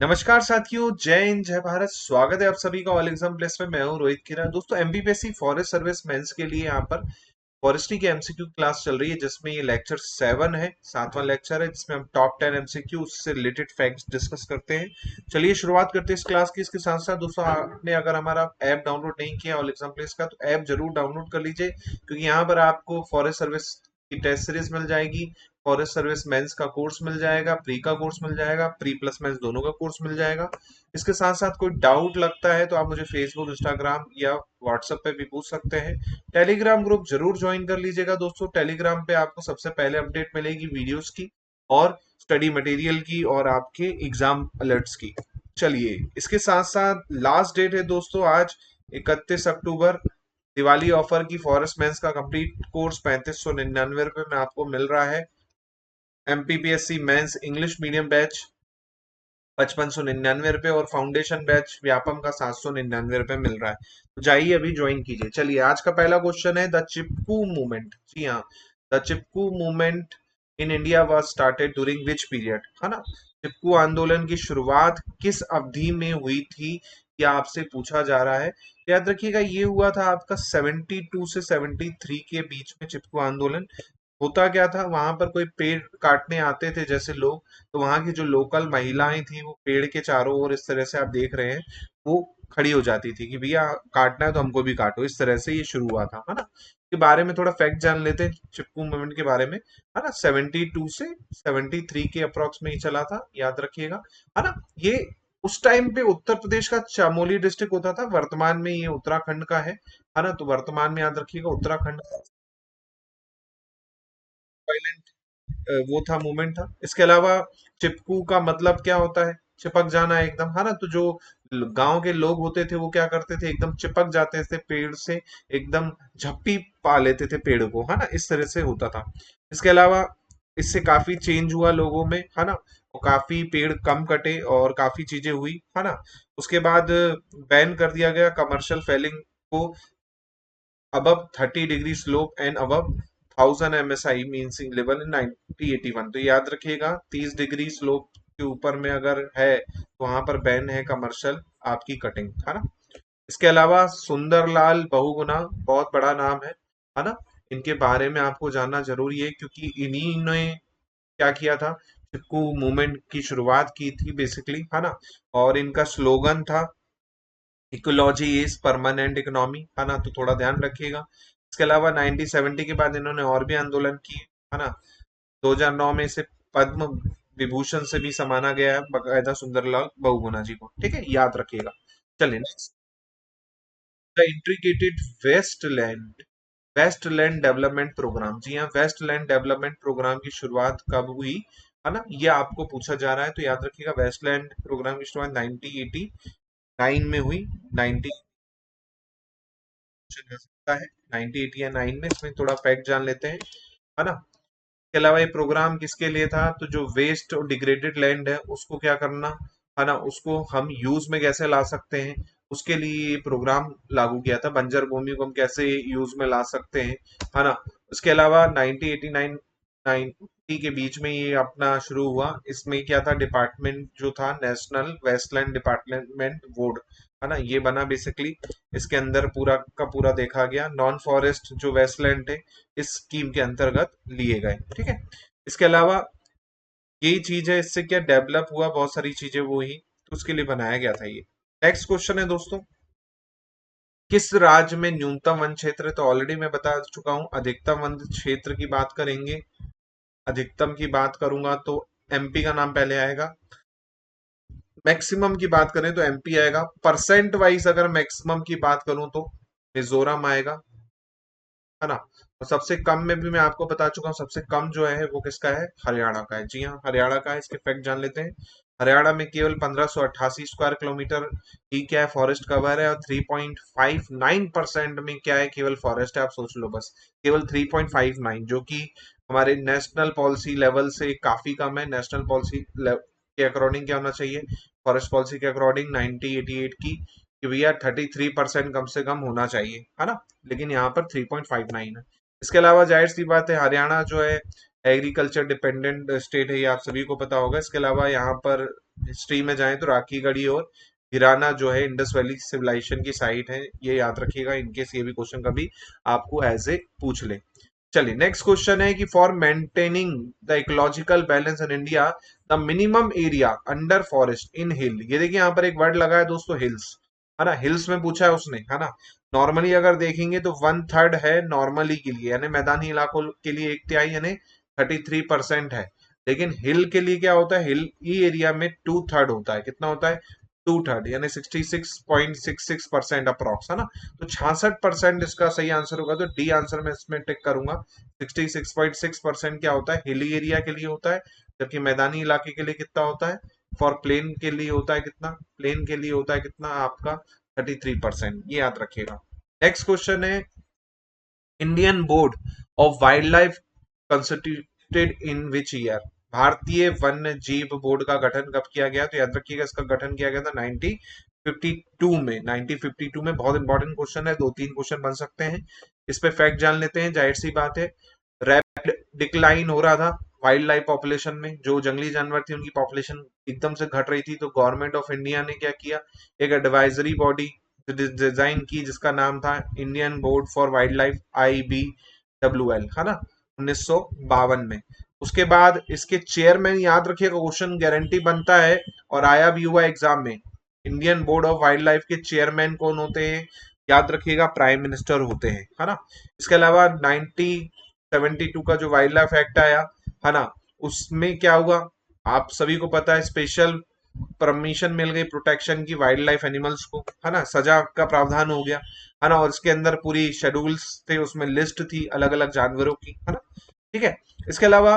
नमस्कार साथियों, जय हिंद जय भारत। स्वागत है आप सभी का ऑल एग्जाम प्लेस में। मैं हूं रोहित किरण। दोस्तों, एमपीपीएससी फॉरेस्ट सर्विस मेंस के लिए यहाँ पर फॉरेस्ट्री की एमसीक्यू क्लास चल रही है, जिसमें ये लेक्चर 7 है, 7वां लेक्चर है, जिसमें हम टॉप 10 एमसीक्यू से रिलेटेड फैक्ट्स डिस्कस करते हैं। चलिए शुरुआत करते हैं इस क्लास की। इसके साथ साथ दोस्तों, आपने अगर हमारा ऐप डाउनलोड नहीं किया ऑल एग्जाम प्लेस का, तो ऐप जरूर डाउनलोड कर लीजिए, क्योंकि यहाँ पर आपको फॉरेस्ट सर्विस की टेस्ट सीरीज मिल जाएगी, फॉरेस्ट सर्विस मेंस का कोर्स मिल जाएगा, प्री का कोर्स मिल जाएगा, प्री प्लस मेंस दोनों का कोर्स मिल जाएगा। इसके साथ साथ कोई डाउट लगता है तो आप मुझे फेसबुक, इंस्टाग्राम या व्हाट्सएप पे भी पूछ सकते हैं। टेलीग्राम ग्रुप जरूर ज्वाइन कर लीजिएगा दोस्तों। टेलीग्राम पे आपको सबसे पहले अपडेट मिलेगी वीडियोस की, और स्टडी मटेरियल की, और आपके एग्जाम अलर्ट्स की। चलिए, इसके साथ साथ लास्ट डेट है दोस्तों आज 31 अक्टूबर। दिवाली ऑफर की फॉरेस्ट मेंस का कंप्लीट कोर्स 3599 रुपये में आपको मिल रहा है। MPPSC mains English medium batch 5599 रुपये, और फाउंडेशन बैच व्यापम का 799 रुपये मिल रहा है। तो जाइए अभी ज्वाइन कीजिए। चलिए, आज का पहला क्वेश्चन है, द चिपकू मूवमेंट। जी हाँ, the Chipko movement in India was started during which period, है ना। चिपकू आंदोलन की शुरुआत किस अवधि में हुई थी, या आपसे पूछा जा रहा है। याद रखिएगा, ये हुआ था आपका 72 से 73 के बीच में चिपकू आंदोलन। होता क्या था, वहां पर कोई पेड़ काटने आते थे जैसे लोग, तो वहां की जो लोकल महिलाएं थी, वो पेड़ के चारों ओर इस तरह से आप देख रहे हैं, वो खड़ी हो जाती थी कि भैया काटना है तो हमको भी काटो। इस तरह से ये शुरू हुआ था, है ना। के बारे में थोड़ा फैक्ट जान लेते हैं चिपकू मूवमेंट के बारे में, है ना। 72 से 73 के अप्रोक्स में ही चला था, याद रखिएगा, है ना। ये उस टाइम पे उत्तर प्रदेश का चमोली डिस्ट्रिक्ट होता था, वर्तमान में ये उत्तराखंड का है ना। तो वर्तमान में याद रखिएगा उत्तराखंड वो था, मूवमेंट था। इसके अलावा चिपकू का मतलब क्या होता है, चिपक जाना एकदम, है ना। तो जो गांव के लोग होते थे वो क्या करते थे, एकदम चिपक जाते थे पेड़ से, एकदम झप्पी पा लेते थे पेड़ को, है ना। इस तरह से होता था। इसके अलावा इससे काफी चेंज हुआ लोगों में, है ना, और काफी पेड़ कम कटे और काफी चीजें हुई, है ना। उसके बाद बैन कर दिया गया कमर्शियल फेलिंग को, above 30 degree slope and above 1000 MSI mean sea level in 1981। तो याद रखिएगा, 30 डिग्री स्लोप के ऊपर में अगर है तो वहां पर बैन है कमर्शियल आपकी कटिंग, है ना। इसके अलावा सुंदरलाल बहुगुणा बहुत बड़ा नाम है ना। इनके बारे में आपको जानना जरूरी है, क्योंकि इन्हीं ने क्या किया था, चिपकू मूवमेंट की शुरुआत की थी बेसिकली, है ना। और इनका स्लोगन था, इकोलॉजी इज परमानेंट इकोनॉमी, है ना। तो थोड़ा ध्यान रखिएगा। इसके अलावा 1970 के बाद इन्होंने और भी आंदोलन किए, है ना। 2009 में इसे पद्म विभूषण से भी सम्माना गया है बकायदा, सुंदरलाल बहुगुणा जी को, ठीक है, याद रखिएगा। चलिए next, the integrated wasteland wasteland development programme. जी हाँ, वेस्टलैंड डेवलपमेंट प्रोग्राम की शुरुआत कब हुई, है ना, ये आपको पूछा जा रहा है। तो याद रखिएगा, वेस्टलैंड प्रोग्राम की शुरुआत 1989 में हुई। 90 हो सकता है 1980 या 9 में। इसमें थोड़ा फैक्ट जान लेते हैं, है ना। इसके अलावा ये प्रोग्राम किसके लिए था, तो जो वेस्ट और डिग्रेडेड लैंड है उसको क्या करना, है ना, उसको हम यूज में कैसे ला सकते हैं, उसके लिए ये प्रोग्राम लागू किया था। बंजर भूमि को हम कैसे यूज में ला सकते हैं, है ना। उसके अलावा 1989 90 के बीच में ये अपना शुरू हुआ। इसमें क्या था, डिपार्टमेंट जो था, नेशनल वेस्टलैंड डिपार्टमेंट बोर्ड, है ना, ये बना बेसिकली। इसके अंदर पूरा का पूरा देखा गया, नॉन फॉरेस्ट जो वेस्टलैंड है इस स्कीम के अंतर्गत लिए गए, ठीक है। इसके अलावा यही चीज है, इससे क्या डेवलप हुआ, बहुत सारी चीजें वो ही, तो उसके लिए बनाया गया था ये। नेक्स्ट क्वेश्चन है दोस्तों, किस राज्य में न्यूनतम वन क्षेत्र है। तो ऑलरेडी मैं बता चुका हूं, अधिकतम वन क्षेत्र की बात करेंगे, अधिकतम की बात करूंगा तो एमपी का नाम पहले आएगा। मैक्सिमम की बात करें तो एमपी आएगा। परसेंट वाइज अगर मैक्सिमम की बात करूं तो मिजोरम आएगा, है ना। और सबसे कम में भी मैं आपको बता चुका हूँ, सबसे कम जो है वो किसका है, हरियाणा का है। जी हाँ, हरियाणा का है। इसके फैक्ट जान लेते हैं। हरियाणा में केवल 1588 स्क्वायर किलोमीटर ही क्या है, फॉरेस्ट कवर है, और 3.59% में क्या है, केवल फॉरेस्ट है। आप सोच लो बस, केवल 3.59, जो कि हमारे नेशनल पॉलिसी लेवल से काफी कम है। नेशनल पॉलिसी के अकॉर्डिंग क्या होना चाहिए, फॉरेस्ट पॉलिसी के अकॉर्डिंग 1988 की, कि भैया 33% कम से कम होना चाहिए, है ना। लेकिन यहाँ पर 3.59 है। इसके अलावा जाहिर सी बात है, हरियाणा जो है एग्रीकल्चर डिपेंडेंट स्टेट है, ये आप सभी को पता होगा। इसके अलावा यहाँ पर हिस्ट्री में जाएं तो राखीगढ़ी और गिराना जो है इंडस वैली सिविलाइजेशन की साइट है, ये याद रखिएगा इनकेस ये भी क्वेश्चन कभी आपको एज ए पूछ ले। चलिए नेक्स्ट क्वेश्चन है कि for maintaining the ecological balance in India the minimum area under forest in hill, ये देखिए यहाँ पर एक वर्ड लगा है दोस्तों हिल्स, है ना, हिल्स में पूछा है उसने, है ना। नॉर्मली अगर देखेंगे तो 1/3 है नॉर्मली के लिए, यानी मैदानी इलाकों के लिए 1/3 यानी 33% है। लेकिन हिल के लिए क्या होता है, हिल ई एरिया में 2/3 होता है, कितना होता है 2/3 यानी 66.66% अप्रॉक्स, है ना। तो 66% इसका सही आंसर होगा, तो डी आंसर में इसमें टिक करूंगा। 66.6% क्या होता है, हिली एरिया के लिए होता है, जबकि मैदानी इलाके के लिए कितना होता है, फॉर प्लेन के लिए होता है कितना, प्लेन के लिए होता है कितना आपका 33%, ये याद रखिएगा। नेक्स्ट क्वेश्चन है Indian board of wild life constituted in which year, भारतीय वन्य जीव बोर्ड का गठन कब किया गया, तो याद रखिएगा इसका गठन किया गया था 1952 में। 1952 में, बहुत इंपॉर्टेंट क्वेश्चन है, 2-3 क्वेश्चन बन सकते हैं इस पे, फैक्ट जान लेते हैं, जाहिर सी बात है। रैपिड डिक्लाइन हो रहा था वाइल्ड लाइफ पॉपुलेशन में, जो जंगली जानवर थी उनकी पॉपुलेशन एकदम से घट रही थी, तो गवर्नमेंट ऑफ इंडिया ने क्या किया, एक एडवाइजरी बॉडी डिजाइन की जिसका नाम था Indian board for wild life, IBWL, है ना, 1952 में। उसके बाद इसके चेयरमैन, याद रखिएगा क्वेश्चन गारंटी बनता है और आया भी हुआ एग्जाम में, Indian board of wild life के चेयरमैन कौन होते हैं, याद रखिएगा प्राइम मिनिस्टर होते हैं, है ना। इसके अलावा 1972 का जो वाइल्ड लाइफ एक्ट आया, है ना, उसमें क्या हुआ आप सभी को पता है, स्पेशल परमिशन मिल गई प्रोटेक्शन की वाइल्ड लाइफ एनिमल्स को, है ना, सजा का प्रावधान हो गया, है ना, और इसके अंदर पूरी शेड्यूल्स थे, उसमें लिस्ट थी अलग अलग जानवरों की, है ना, ठीक है। इसके अलावा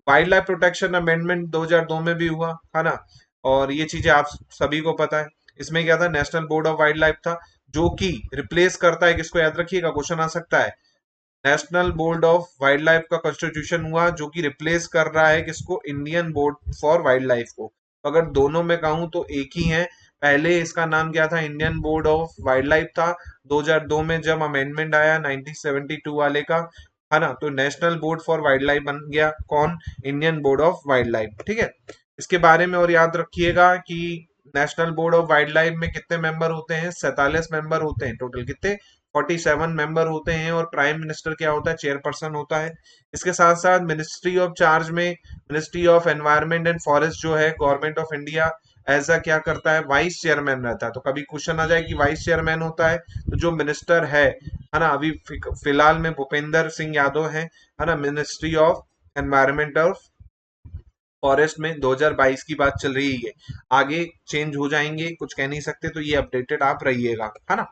वाइल्ड लाइफ प्रोटेक्शन अमेंडमेंट 2002 में भी हुआ, है ना, और ये चीजें आप सभी को पता है। इसमें क्या था, national board of wild life था, जो कि रिप्लेस करता है किसको, याद रखिएगा क्वेश्चन आ सकता है, national board of wild life का कॉन्स्टिट्यूशन हुआ जो कि रिप्लेस कर रहा है किसको, Indian board for wild life को। तो अगर दोनों में कहूं तो एक ही है, पहले इसका नाम क्या था, Indian board of wild life था, 2002 में जब अमेंडमेंट आया 1972 वाले का, है ना, तो national board for wild life बन गया कौन, Indian board of wild life, ठीक है। इसके बारे में और याद रखिएगा कि national board of wild life में कितने मेंबर होते हैं, 47 मेंबर होते हैं टोटल, कितने 47 मेंबर होते हैं, और प्राइम मिनिस्टर क्या होता है, चेयरपर्सन होता है। इसके साथ साथ मिनिस्ट्री ऑफ चार्ज में ministry of environment and forest जो है गवर्नमेंट ऑफ इंडिया, ऐसा क्या करता है, वाइस चेयरमैन रहता है। तो कभी क्वेश्चन आ जाए कि वाइस चेयरमैन होता है, तो जो मिनिस्टर है ना, अभी फिलहाल में भूपेंद्र सिंह यादव है ना, ministry of environment of forest में 2022 की बात चल रही है, आगे चेंज हो जाएंगे, कुछ कह नहीं सकते, तो ये अपडेटेड आप रहिएगा, है ना।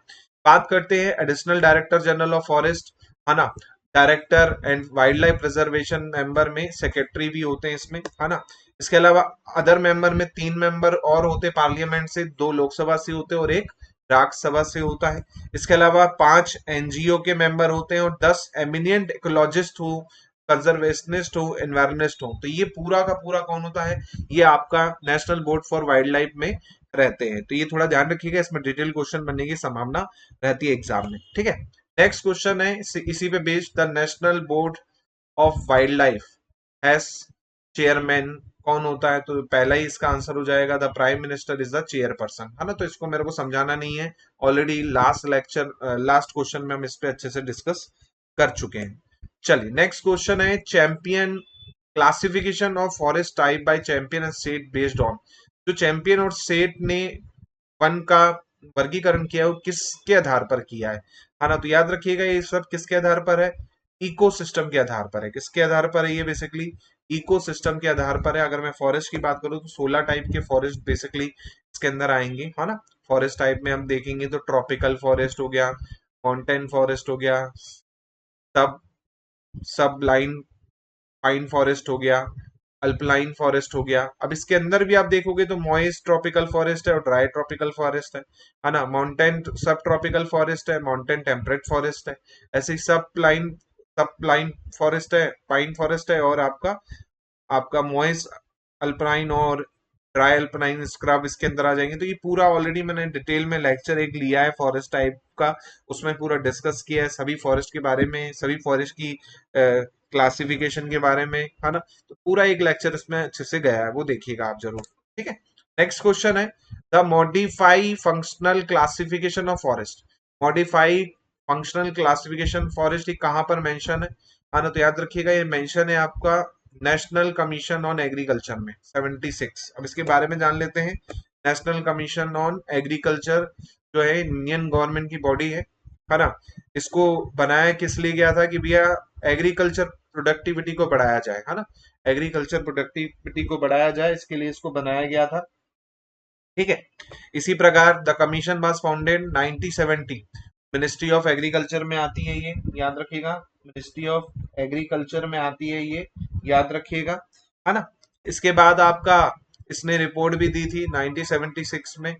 बात करते हैं additional director general of forest, है ना, director and wild life preservation member में सेक्रेटरी भी होते हैं इसमें, है ना। इसके अलावा अदर मेंबर में 3 मेंबर और होते पार्लियामेंट से, 2 लोकसभा से होते और 1 राज्यसभा से होता है। इसके अलावा 5 एनजीओ के मेंबर होते हैं और 10 एमिनियंट इकोलॉजिस्ट हो, कंजर्वेशनिस्ट हो, एनवायरनिस्ट हो। तो ये पूरा का पूरा कौन होता है, ये आपका national board for wild life में रहते हैं। तो ये थोड़ा ध्यान रखिएगा, इसमें डिटेल क्वेश्चन बनने की संभावना रहती है एग्जाम में, ठीक है। नेक्स्ट क्वेश्चन है इसी पे based, the national board of wild life has chairman कौन होता है, तो पहला ही इसका आंसर हो जाएगा, the prime minister is the chairperson, है ना। तो इसको मेरे को समझाना नहीं है, already last lecture last question में हम इस पे अच्छे से डिस्कस कर चुके हैं। चलिए नेक्स्ट क्वेश्चन है champion classification of forest type by champion and state based on, जो चैंपियन और स्टेट ने वन का वर्गीकरण किया है वो किसके आधार पर किया है ना। तो याद रखिएगा ये सब किसके आधार पर है, इकोसिस्टम के आधार पर है। किसके आधार पर है ये, बेसिकली इकोसिस्टम के आधार पर है। अगर मैं फॉरेस्ट की बात करूं तो 16 टाइप के फॉरेस्ट बेसिकली इसके अंदर आएंगे, है ना। फॉरेस्ट टाइप में हम देखेंगे तो ट्रॉपिकल फॉरेस्ट हो गया, माउंटेन फॉरेस्ट हो गया, सब सब लाइन पाइन फॉरेस्ट हो गया, अल्पलाइन फॉरेस्ट हो गया। अब इसके अंदर भी आप देखोगे तो मॉइस्ट ट्रॉपिकल फॉरेस्ट है और ड्राई ट्रॉपिकल फॉरेस्ट है ना। माउंटेन सब ट्रॉपिकल फॉरेस्ट है, माउंटेन टेम्परेट फॉरेस्ट है। ऐसे ही सब लाइन फॉरेस्ट है, पाइन फॉरेस्ट है, और आपका आपका मॉइस्ट अल्पनाइन और ड्राई अल्पनाइन स्क्रब इसके अंदर आ जाएंगे। तो ये पूरा ऑलरेडी मैंने डिटेल में लेक्चर एक लिया है फॉरेस्ट टाइप का, उसमें पूरा डिस्कस किया है सभी फॉरेस्ट के बारे में, सभी फॉरेस्ट की क्लासिफिकेशन के बारे में, है ना। तो पूरा एक लेक्चर इसमें अच्छे से गया है, वो देखिएगा आप जरूर, ठीक है। नेक्स्ट क्वेश्चन है the modify functional classification of forest. Modify functional classification forest ये कहां पर मेंशन है ना, तो याद रखिएगा ये मेंशन है आपका नेशनल कमीशन ऑन एग्रीकल्चर में 76। अब इसके बारे में जान लेते हैं। नेशनल कमीशन ऑन एग्रीकल्चर जो है इंडियन गवर्नमेंट की बॉडी है ना। इसको बनाया किस लिए गया था कि भैया एग्रीकल्चर प्रोडक्टिविटी को बढ़ाया जाए, है ना। एग्रीकल्चर प्रोडक्टिविटी को बढ़ाया जाए इसके लिए इसको बनाया गया था। ठीक है। इसी प्रकार the commission was founded 1970। Ministry of agriculture में आती है ये, याद रखिएगा। मिनिस्ट्री ऑफ एग्रीकल्चर में आती है ये, याद रखिएगा, है ना। इसके बाद आपका इसने रिपोर्ट भी दी थी 1976 में,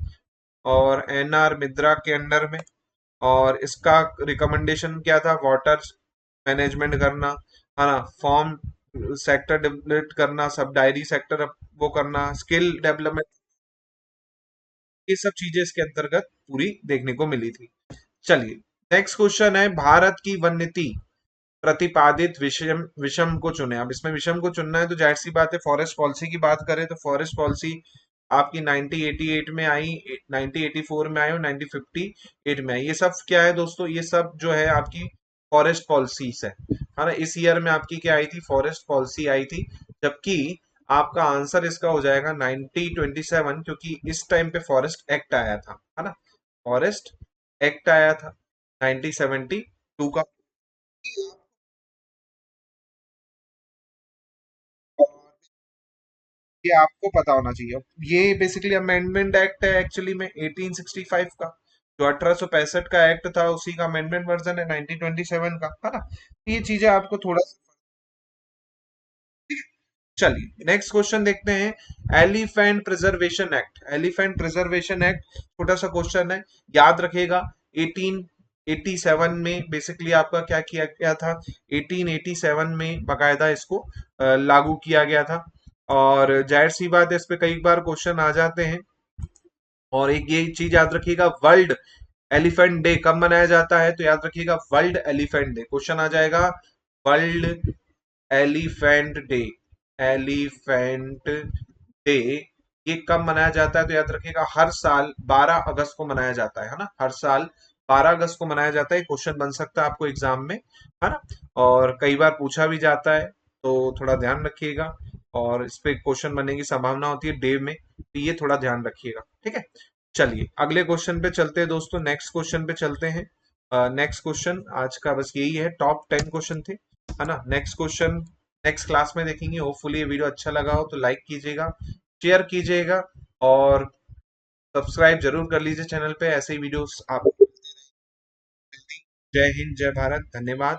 और एनआर मिद्रा के अंडर में। और इसका रिकमेंडेशन क्या था, वाटर मैनेजमेंट करना, है ना, फॉर्म सेक्टर डेवलप करना, सब डायरी सेक्टर वो करना, स्किल डेवलपमेंट, ये सब चीजें इसके अंतर्गत पूरी देखने को मिली थी। चलिए नेक्स्ट क्वेश्चन है भारत की वन नीति प्रतिपादित विषम विषम को चुने। अब इसमें विषम को चुनना है तो जाहिर सी बात है फॉरेस्ट पॉलिसी की बात करें तो फॉरेस्ट पॉलिसी आपकी 1988 में आई, 1984 में आई और 1958 में आई। ये सब क्या है दोस्तों, ये सब जो है आपकी फॉरेस्ट पॉलिसीज है ना। इस ईयर में आपकी क्या आई थी, फॉरेस्ट पॉलिसी आई थी। जबकि आपका आंसर इसका हो जाएगा 1927, क्योंकि इस टाइम पे फॉरेस्ट एक्ट आया था, है ना। फॉरेस्ट एक्ट आया था 1972 का। ये आपको पता होना चाहिए। ये बेसिकली अमेंडमेंट एक्ट है एक्चुअली में 1865 का। जो 1865 का एक्ट था उसी का अमेंडमेंट वर्जन है 1927 का, है ना। ये चीजें आपको थोड़ा सा। चलिए नेक्स्ट क्वेश्चन देखते हैं। Elephant preservation act. Elephant preservation act छोटा सा क्वेश्चन है, याद रखिएगा। 1887 में बेसिकली आपका क्या किया गया था, 1887 में बकायदा इसको लागू किया गया था। और जाहिर सी बात है इस पे कई बार क्वेश्चन आ जाते हैं। और एक ये चीज याद रखिएगा, वर्ल्ड एलिफेंट डे कब मनाया जाता है, तो याद रखिएगा वर्ल्ड एलिफेंट डे, क्वेश्चन आ जाएगा world elephant day. Elephant day ये कब मनाया जाता है, तो याद रखिएगा हर साल 12 अगस्त को मनाया जाता है ना। हर साल 12 अगस्त को मनाया जाता है। क्वेश्चन बन सकता है आपको एग्जाम में, है ना। और कई बार पूछा भी जाता है, तो थोड़ा ध्यान रखिएगा। और इस पे क्वेश्चन बनने की संभावना होती है डे में, तो ये थोड़ा ध्यान रखिएगा, ठीक है। चलिए अगले क्वेश्चन पे चलते हैं दोस्तों, नेक्स्ट क्वेश्चन पे चलते हैं। नेक्स्ट क्वेश्चन आज का बस यही है, टॉप 10 क्वेश्चन थे, है ना। नेक्स्ट क्वेश्चन नेक्स्ट क्लास में देखेंगे। होपफुली ये वीडियो अच्छा लगा हो तो लाइक कीजिएगा, शेयर कीजिएगा, और सब्सक्राइब जरूर कर लीजिए चैनल पे, ऐसे ही वीडियोस आप। जय हिंद, जय भारत, धन्यवाद।